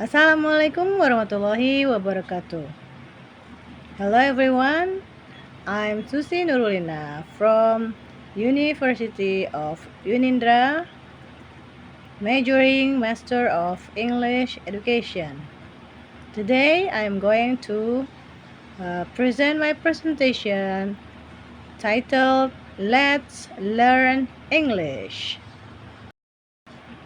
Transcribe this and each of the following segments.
Assalamualaikum warahmatullahi wabarakatuh. Hello everyone, I'm Susi Nurulina from University of UNINDRA, majoring Master of English Education. Today I'm going to present my presentation titled Let's Learn English.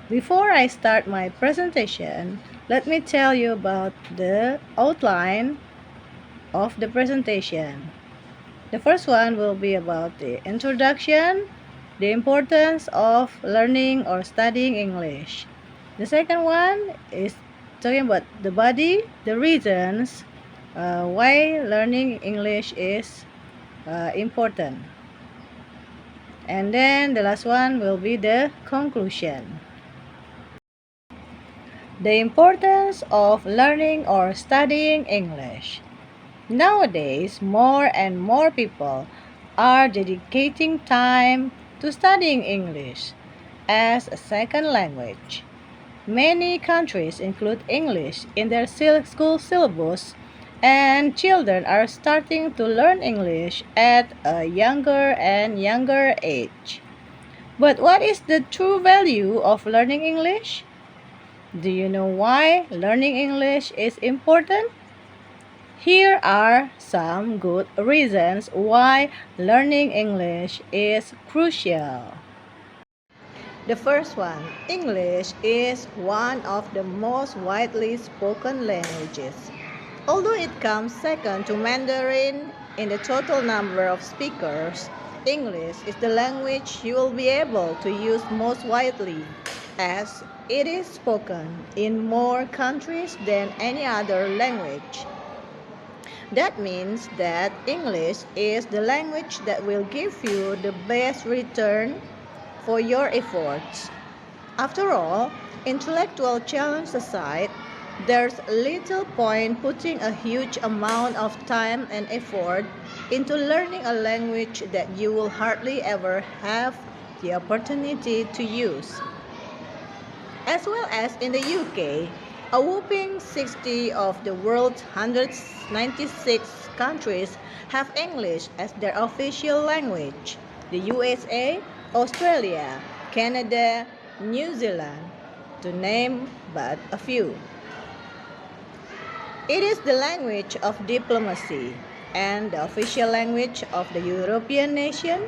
Before I start my presentation, let me tell you about the outline of the presentation. The first one will be about the introduction, the importance of learning or studying English. The second one is talking about the body, the reasons why learning English is important. And then the last one will be the conclusion. The importance of learning or studying English. Nowadays, more and more people are dedicating time to studying English as a second language. Many countries include English in their school syllabus, and children are starting to learn English at a younger and younger age. But what is the true value of learning English? Do you know why learning English is important? Here are some good reasons why learning English is crucial. The first one, English is one of the most widely spoken languages. Although it comes second to Mandarin in the total number of speakers, English is the language you will be able to use most widely, as it is spoken in more countries than any other language. That means that English is the language that will give you the best return for your efforts. After all, intellectual challenge aside, there's little point putting a huge amount of time and effort into learning a language that you will hardly ever have the opportunity to use. As well as in the UK, a whopping 60 of the world's 196 countries have English as their official language. The USA, Australia, Canada, New Zealand, to name but a few. It is the language of diplomacy and the official language of the European nation,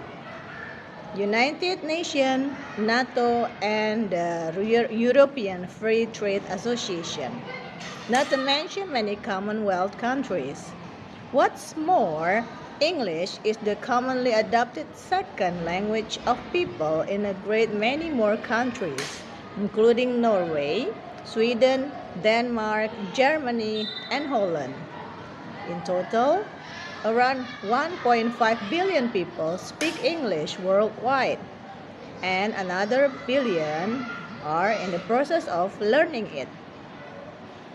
United Nations, NATO, and the European Free Trade Association, not to mention many Commonwealth countries. What's more, English is the commonly adopted second language of people in a great many more countries, including Norway, Sweden, Denmark, Germany, and Holland. In total, around 1.5 billion people speak English worldwide, and another billion are in the process of learning it.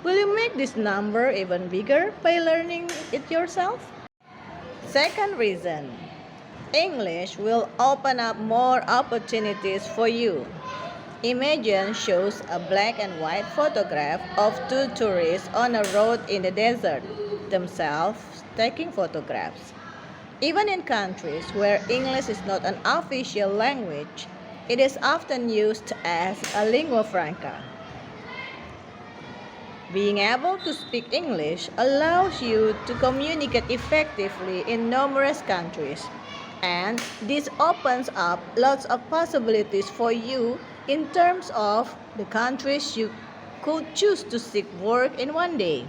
Will you make this number even bigger by learning it yourself? Second reason, English will open up more opportunities for you. Imagine shows a black and white photograph of two tourists on a road in the desert, themselves taking photographs. Even in countries where English is not an official language, it is often used as a lingua franca. Being able to speak English allows you to communicate effectively in numerous countries, and this opens up lots of possibilities for you in terms of the countries you could choose to seek work in one day.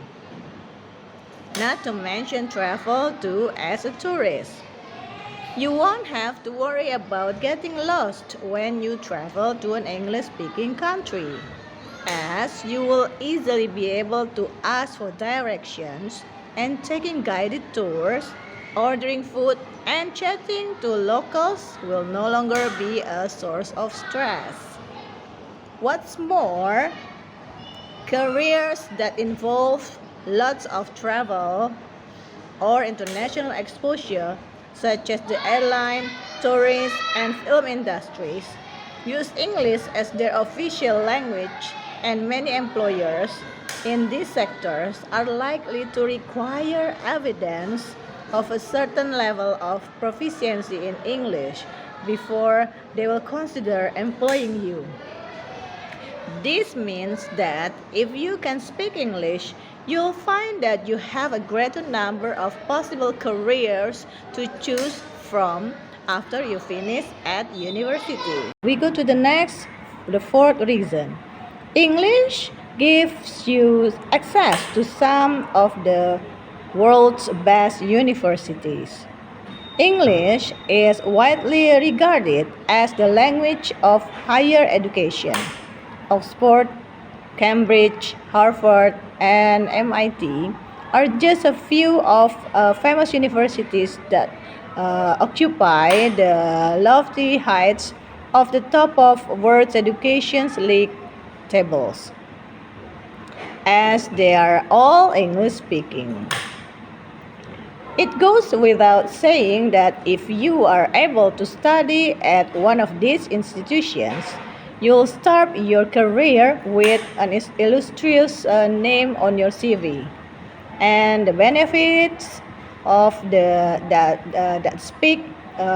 Not to mention travel too as a tourist. You won't have to worry about getting lost when you travel to an English-speaking country, as you will easily be able to ask for directions and taking guided tours, ordering food, and chatting to locals will no longer be a source of stress. What's more, careers that involve lots of travel or international exposure, such as the airline, tourist, and film industries, use English as their official language And many employers in these sectors are likely to require evidence of a certain level of proficiency in English before they will consider employing you. This means that if you can speak English, you'll find that you have a greater number of possible careers to choose from after you finish at university. We go to the fourth reason. English gives you access to some of the world's best universities. English is widely regarded as the language of higher education. Oxford, Cambridge, Harvard, and MIT are just a few of famous universities that occupy the lofty heights of the top of world's education league tables, as they are all English speaking. It goes without saying that if you are able to study at one of these institutions, you'll start your career with an illustrious name on your CV, and the benefits of that speak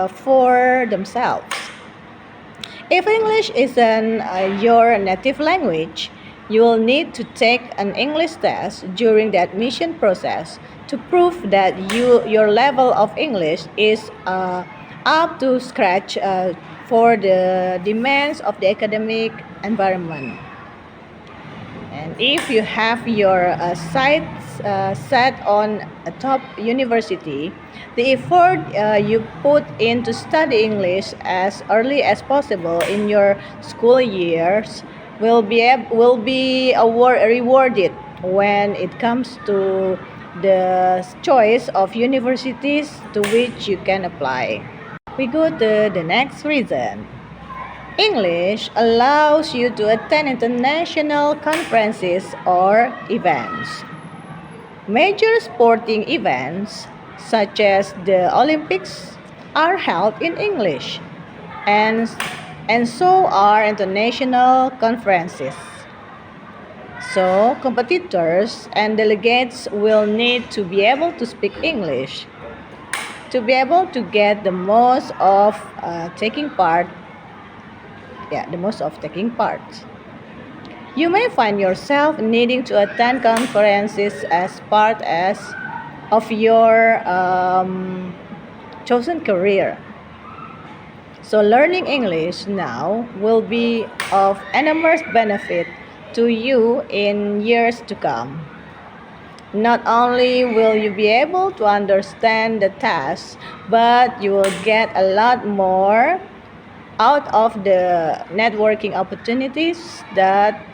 for themselves. If English isn't your native language, you will need to take an English test during the admission process to prove that your level of English is up to scratch for the demands of the academic environment. And if you have your sights set on a top university, the effort you put into study English as early as possible in your school years will be rewarded when it comes to the choice of universities to which you can apply. We go to the next reason. English allows you to attend international conferences or events. Major sporting events, such as the Olympics, are held in English, and, and so are international conferences. So, competitors and delegates will need to be able to speak English to be able to get the most of taking part. The most of taking part. You may find yourself needing to attend conferences as part of your chosen career. So learning English now will be of enormous benefit to you in years to come. Not only will you be able to understand the task, but you will get a lot more out of the networking opportunities that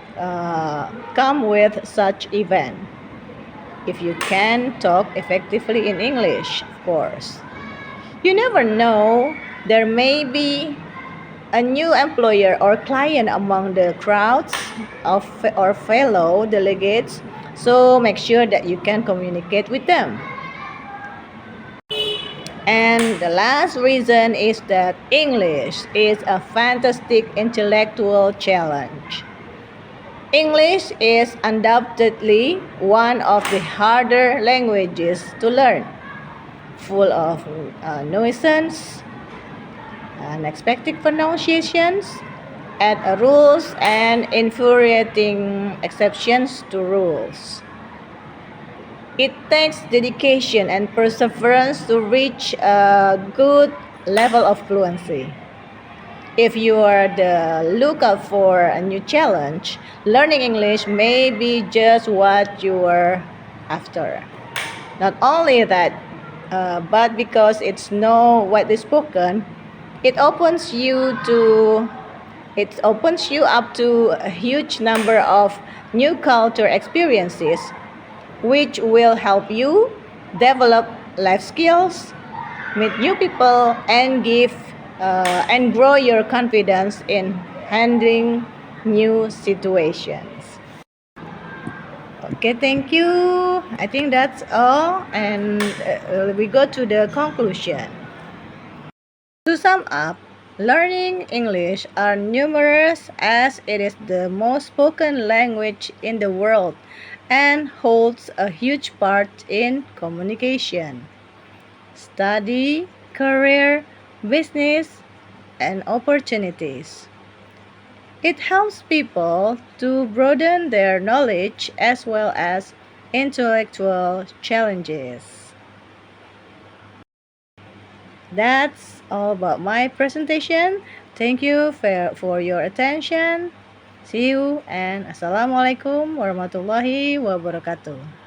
come with such event. If you can talk effectively in English, of course. You never know, there may be a new employer or client among the crowds of or fellow delegates, so make sure that you can communicate with them. And the last reason is that English is a fantastic intellectual challenge. English is undoubtedly one of the harder languages to learn, full of nuisance, unexpected pronunciations, rules, and infuriating exceptions to rules. It takes dedication and perseverance to reach a good level of fluency. If you are the lookout for a new challenge, learning English may be just what you are after. Not only that, but because it's not widely spoken, it opens you up to a huge number of new culture experiences, which will help you develop life skills, meet new people, and grow your confidence in handling new situations. Okay, thank you. I think that's all, and we go to the conclusion. To sum up, Learning English are numerous as it is the most spoken language in the world and holds a huge part in communication, study, career, business, and opportunities. It helps people to broaden their knowledge as well as intellectual challenges. That's all about my presentation. Thank you for your attention. See you and Assalamualaikum warahmatullahi wabarakatuh.